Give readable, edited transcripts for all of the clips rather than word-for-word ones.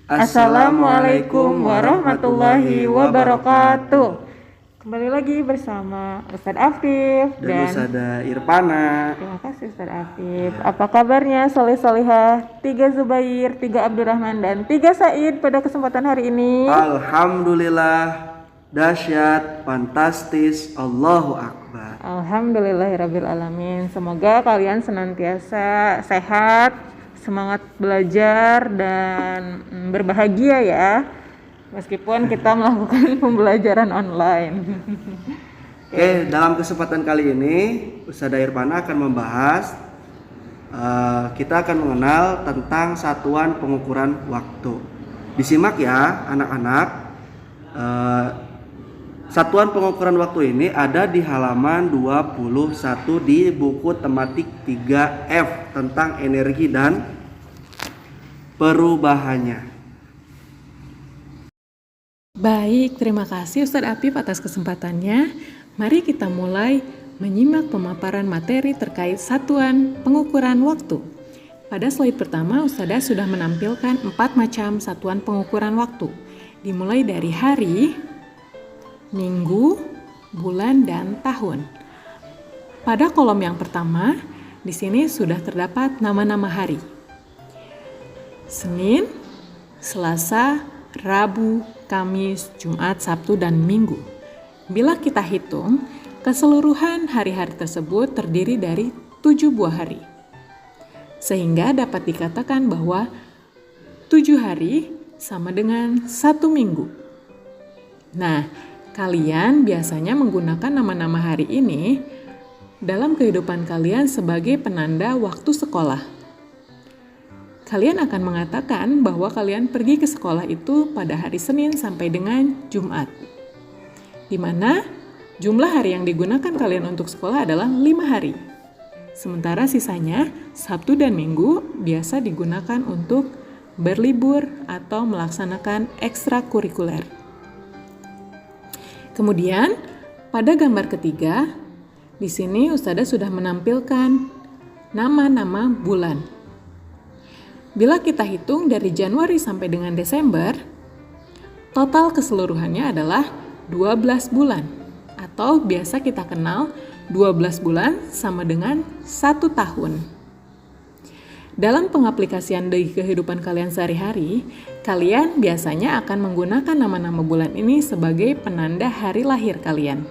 Assalamualaikum warahmatullahi wabarakatuh. Kembali lagi bersama Ustadz Afif dan Ustadzah Irfana. Terima kasih Ustadz Afif. Apa kabarnya soleh-solehah 3 Zubair, 3 Abdurrahman, dan 3 Said pada kesempatan hari ini? Alhamdulillah, dahsyat, fantastis, Allahu Akbar. Alhamdulillahirabbil alamin. Semoga kalian senantiasa sehat, semangat belajar dan berbahagia ya, meskipun kita melakukan pembelajaran online. Oke, dalam kesempatan kali ini Ustadzah Irfana akan membahas, kita akan mengenal tentang satuan pengukuran waktu. Disimak ya anak-anak. Satuan pengukuran waktu ini ada di halaman 21 di buku tematik 3F tentang energi dan perubahannya. Baik, terima kasih Ustadz Afif atas kesempatannya. Mari kita mulai menyimak pemaparan materi terkait satuan pengukuran waktu. Pada slide pertama, Ustadzah sudah menampilkan 4 macam satuan pengukuran waktu. Dimulai dari hari, minggu, bulan, dan tahun. Pada kolom yang pertama, di sini sudah terdapat nama-nama hari. Senin, Selasa, Rabu, Kamis, Jumat, Sabtu, dan Minggu. Bila kita hitung, keseluruhan hari-hari tersebut terdiri dari 7 buah hari. Sehingga dapat dikatakan bahwa 7 hari sama dengan 1 minggu. Nah, kalian biasanya menggunakan nama-nama hari ini dalam kehidupan kalian sebagai penanda waktu sekolah. Kalian akan mengatakan bahwa kalian pergi ke sekolah itu pada hari Senin sampai dengan Jumat, di mana jumlah hari yang digunakan kalian untuk sekolah adalah 5 hari. Sementara sisanya, Sabtu dan Minggu biasa digunakan untuk berlibur atau melaksanakan ekstrakurikuler. Kemudian, pada gambar ketiga, di sini Ustadzah sudah menampilkan nama-nama bulan. Bila kita hitung dari Januari sampai dengan Desember, total keseluruhannya adalah 12 bulan, atau biasa kita kenal 12 bulan sama dengan 1 tahun. Dalam pengaplikasian di kehidupan kalian sehari-hari, kalian biasanya akan menggunakan nama-nama bulan ini sebagai penanda hari lahir kalian.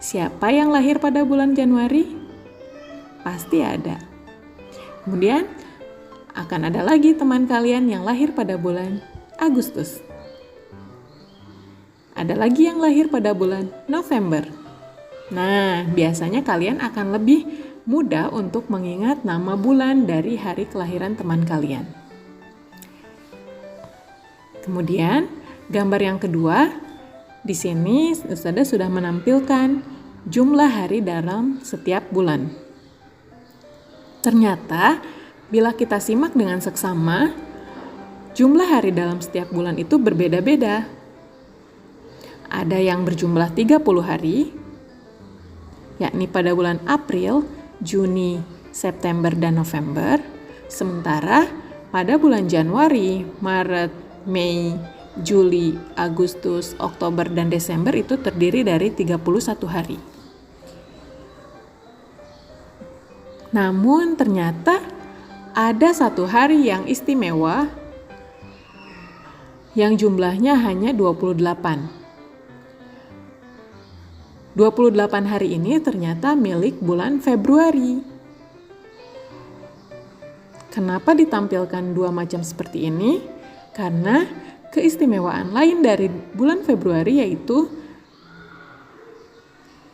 Siapa yang lahir pada bulan Januari? Pasti ada. Kemudian, akan ada lagi teman kalian yang lahir pada bulan Agustus. Ada lagi yang lahir pada bulan November. Nah, biasanya kalian akan lebih mudah untuk mengingat nama bulan dari hari kelahiran teman kalian. Kemudian, gambar yang kedua, di sini Ustadzah sudah menampilkan jumlah hari dalam setiap bulan. Ternyata, bila kita simak dengan seksama, jumlah hari dalam setiap bulan itu berbeda-beda. Ada yang berjumlah 30 hari, yakni pada bulan April, Juni, September, dan November. Sementara pada bulan Januari, Maret, Mei, Juli, Agustus, Oktober, dan Desember itu terdiri dari 31 hari. Namun ternyata ada satu hari yang istimewa yang jumlahnya hanya 28. 28 hari ini ternyata milik bulan Februari. Kenapa ditampilkan 2 macam seperti ini? Karena keistimewaan lain dari bulan Februari yaitu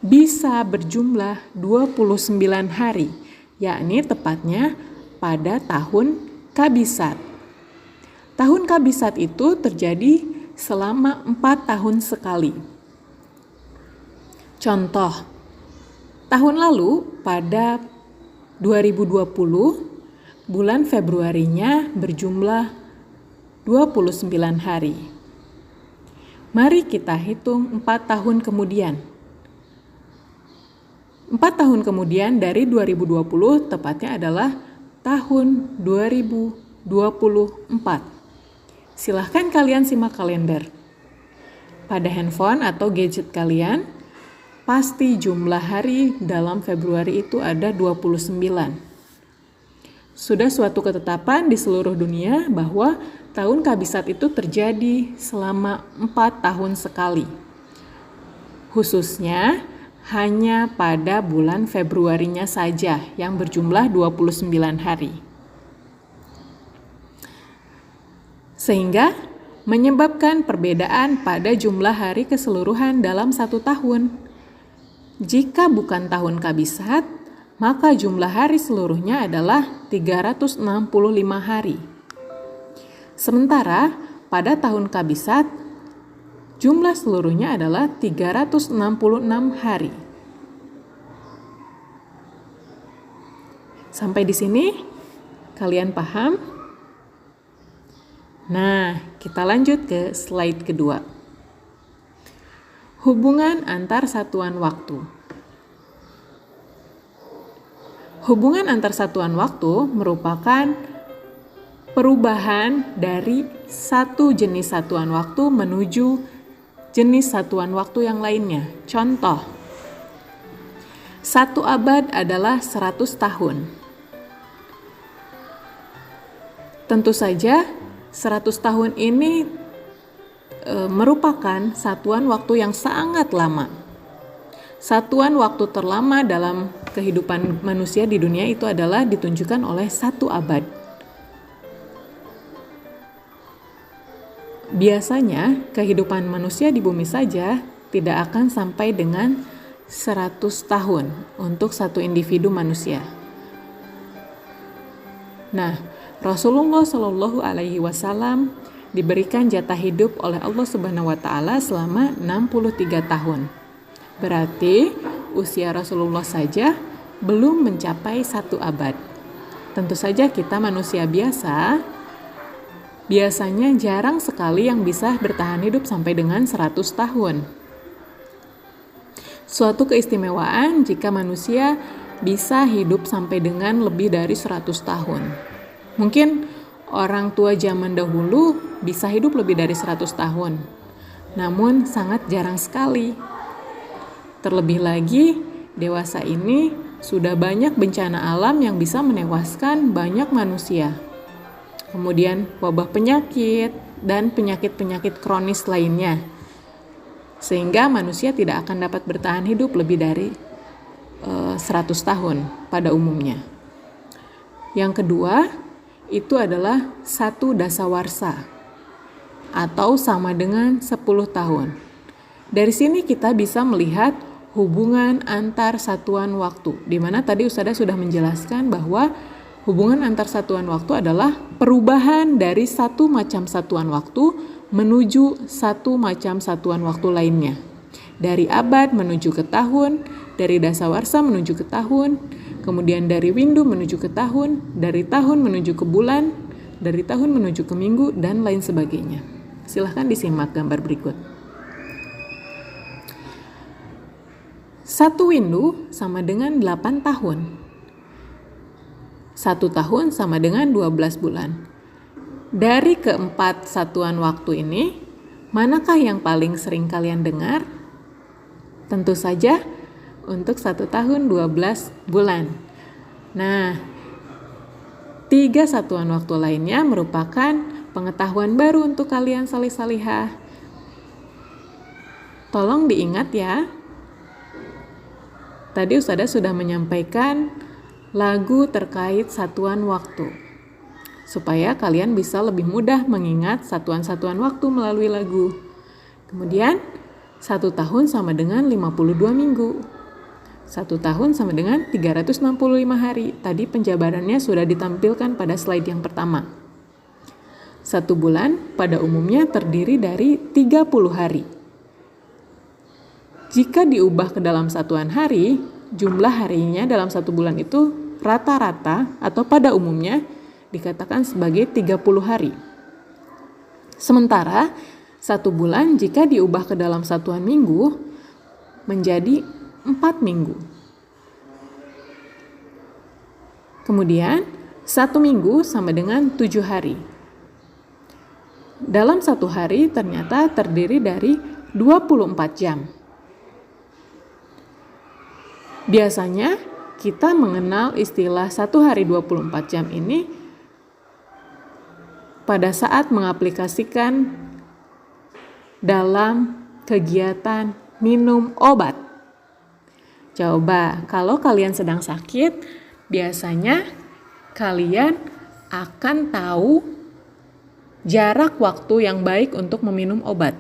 bisa berjumlah 29 hari, yakni tepatnya pada tahun Kabisat. Tahun Kabisat itu terjadi selama 4 tahun sekali. Contoh, tahun lalu pada 2020, bulan Februarinya berjumlah 29 hari. Mari kita hitung 4 tahun kemudian. 4 tahun kemudian dari 2020 tepatnya adalah tahun 2024. Silahkan kalian simak kalender. Pada handphone atau gadget kalian, pasti jumlah hari dalam Februari itu ada 29. Sudah suatu ketetapan di seluruh dunia bahwa tahun kabisat itu terjadi selama 4 tahun sekali. Khususnya hanya pada bulan Februarinya saja yang berjumlah 29 hari. Sehingga menyebabkan perbedaan pada jumlah hari keseluruhan dalam satu tahun. Jika bukan tahun kabisat, maka jumlah hari seluruhnya adalah 365 hari. Sementara pada tahun kabisat, jumlah seluruhnya adalah 366 hari. Sampai di sini, kalian paham? Nah, kita lanjut ke slide kedua. Hubungan antar satuan waktu. Hubungan antar satuan waktu merupakan perubahan dari satu jenis satuan waktu menuju jenis satuan waktu yang lainnya. Contoh, 1 abad adalah 100 tahun. Tentu saja 100 tahun ini merupakan satuan waktu yang sangat lama. Satuan waktu terlama dalam kehidupan manusia di dunia itu adalah ditunjukkan oleh 1 abad. Biasanya kehidupan manusia di bumi saja tidak akan sampai dengan 100 tahun untuk satu individu manusia. Nah, Rasulullah Shallallahu Alaihi Wasallam diberikan jatah hidup oleh Allah Subhanahu Wa Taala selama 63 tahun. Berarti usia Rasulullah saja belum mencapai 1 abad. Tentu saja kita manusia biasa, biasanya jarang sekali yang bisa bertahan hidup sampai dengan 100 tahun. Suatu keistimewaan jika manusia bisa hidup sampai dengan lebih dari 100 tahun. Mungkin orang tua zaman dahulu bisa hidup lebih dari 100 tahun, namun sangat jarang sekali. Terlebih lagi, dewasa ini sudah banyak bencana alam yang bisa menewaskan banyak manusia. Kemudian wabah penyakit dan penyakit-penyakit kronis lainnya. Sehingga manusia tidak akan dapat bertahan hidup lebih dari 100 tahun pada umumnya. Yang kedua, itu adalah 1 dasawarsa atau sama dengan 10 tahun. Dari sini kita bisa melihat hubungan antar satuan waktu, di mana tadi Ustadzah sudah menjelaskan bahwa hubungan antar satuan waktu adalah perubahan dari satu macam satuan waktu menuju satu macam satuan waktu lainnya. Dari abad menuju ke tahun, dari dasawarsa menuju ke tahun, kemudian dari windu menuju ke tahun, dari tahun menuju ke bulan, dari tahun menuju ke minggu, dan lain sebagainya. Silahkan disimak gambar berikut. 1 windu sama dengan 8 tahun. 1 tahun sama dengan 12 bulan. Dari keempat satuan waktu ini, manakah yang paling sering kalian dengar? Tentu saja untuk 1 tahun 12 bulan. Nah, 3 satuan waktu lainnya merupakan pengetahuan baru untuk kalian salih-salihah. Tolong diingat ya. Tadi Ustadzah sudah menyampaikan lagu terkait satuan waktu, supaya kalian bisa lebih mudah mengingat satuan-satuan waktu melalui lagu. Kemudian, 1 tahun sama dengan 52 minggu. 1 tahun sama dengan 365 hari. Tadi penjabarannya sudah ditampilkan pada slide yang pertama. 1 bulan pada umumnya terdiri dari 30 hari. Jika diubah ke dalam satuan hari, jumlah harinya dalam 1 bulan itu rata-rata atau pada umumnya dikatakan sebagai 30 hari. Sementara 1 bulan jika diubah ke dalam satuan minggu menjadi 4 minggu. Kemudian 1 minggu sama dengan 7 hari. Dalam satu hari ternyata terdiri dari 24 jam. Biasanya kita mengenal istilah satu hari 24 jam ini pada saat mengaplikasikan dalam kegiatan minum obat. Coba, kalau kalian sedang sakit, biasanya kalian akan tahu jarak waktu yang baik untuk meminum obat.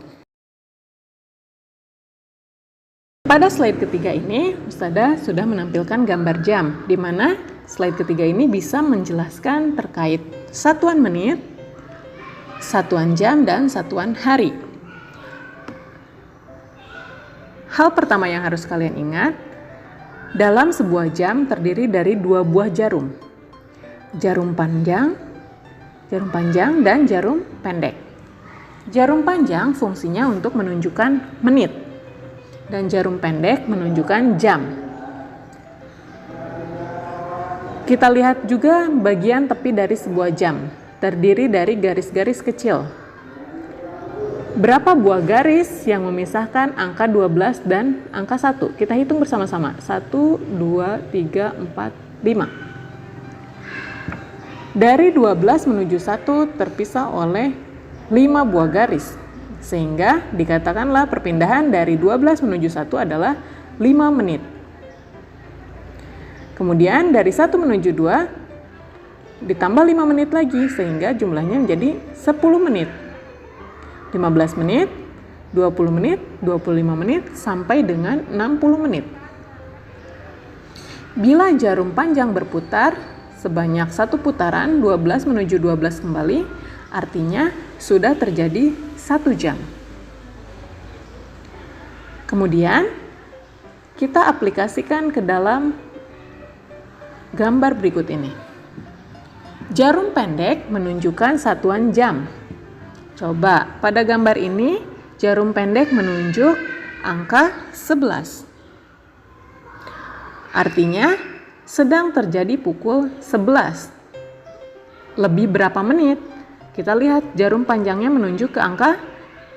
Pada slide ketiga ini, Ustadzah sudah menampilkan gambar jam, di mana slide ketiga ini bisa menjelaskan terkait satuan menit, satuan jam, dan satuan hari. Hal pertama yang harus kalian ingat, dalam sebuah jam terdiri dari 2 buah jarum. Jarum panjang, dan jarum pendek. Jarum panjang fungsinya untuk menunjukkan menit, dan jarum pendek menunjukkan jam. Kita lihat juga bagian tepi dari sebuah jam, terdiri dari garis-garis kecil. Berapa buah garis yang memisahkan angka 12 dan angka 1? Kita hitung bersama-sama. 1, 2, 3, 4, 5. Dari 12 menuju 1 terpisah oleh 5 buah garis. Sehingga dikatakanlah perpindahan dari 12 menuju 1 adalah 5 menit. Kemudian dari 1 menuju 2 ditambah 5 menit lagi, sehingga jumlahnya menjadi 10 menit. 15 menit, 20 menit, 25 menit, sampai dengan 60 menit. Bila jarum panjang berputar sebanyak 1 putaran, 12 menuju 12 kembali, artinya sudah terjadi 1 jam. Kemudian, kita aplikasikan ke dalam gambar berikut ini. Jarum pendek menunjukkan satuan jam. Coba, pada gambar ini, jarum pendek menunjuk angka 11. Artinya, sedang terjadi pukul 11. Lebih berapa menit? Kita lihat jarum panjangnya menunjuk ke angka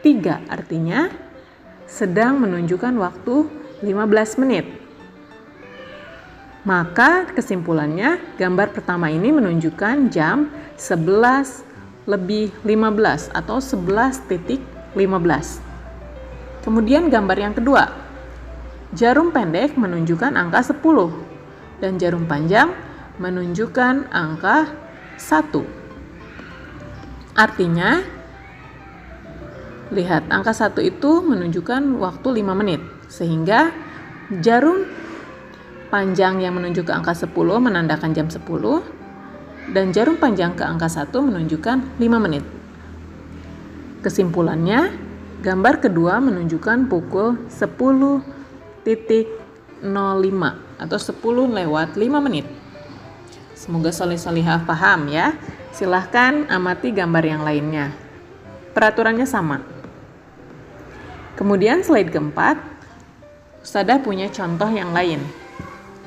3. Artinya, sedang menunjukkan waktu 15 menit. Maka, kesimpulannya, gambar pertama ini menunjukkan jam 11 lebih 15 atau 11.15. Kemudian gambar yang kedua, jarum pendek menunjukkan angka 10 dan jarum panjang menunjukkan angka 1. Artinya, lihat angka 1 itu menunjukkan waktu 5 menit, sehingga jarum panjang yang menunjuk ke angka 10 menandakan jam 10, dan jarum panjang ke angka 1 menunjukkan 5 menit. Kesimpulannya, gambar kedua menunjukkan pukul 10.05 atau 10:05 menit. Semoga soleh-solihah paham ya. Silahkan amati gambar yang lainnya. Peraturannya sama. Kemudian slide keempat, Ustadzah punya contoh yang lain.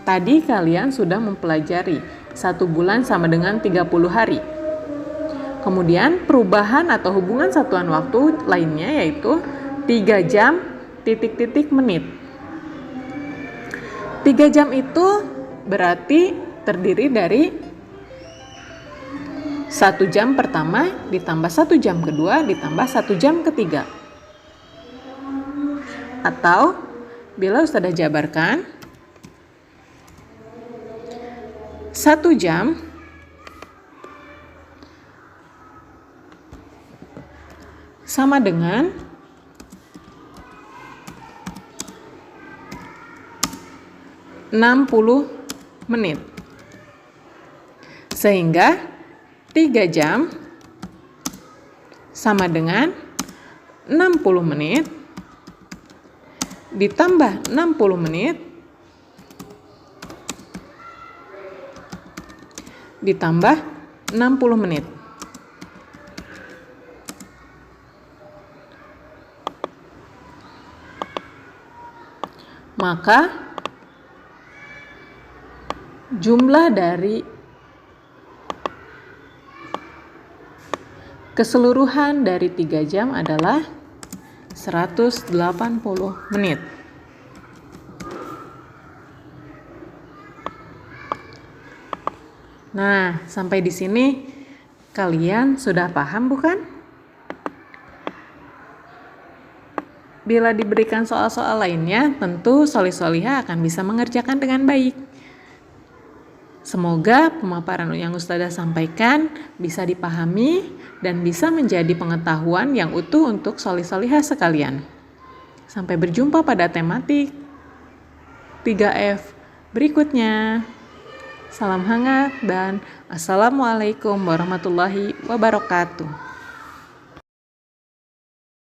Tadi kalian sudah mempelajari 1 bulan sama dengan 30 hari. Kemudian perubahan atau hubungan satuan waktu lainnya yaitu 3 jam, menit. 3 jam itu berarti terdiri dari 1 jam pertama ditambah 1 jam kedua ditambah 1 jam ketiga. Atau bila Ustadzah jabarkan, 1 jam sama dengan 60 menit. Sehingga 3 jam sama dengan 60 menit ditambah 60 menit ditambah 60 menit. Maka jumlah dari Keseluruhan dari 3 jam adalah 180 menit. Nah, sampai di sini kalian sudah paham bukan? Bila diberikan soal-soal lainnya, tentu solih-solihah akan bisa mengerjakan dengan baik. Semoga pemaparan yang Ustazah sampaikan bisa dipahami dan bisa menjadi pengetahuan yang utuh untuk solih-solihah sekalian. Sampai berjumpa pada tematik 3F berikutnya. Salam hangat dan Assalamualaikum warahmatullahi wabarakatuh.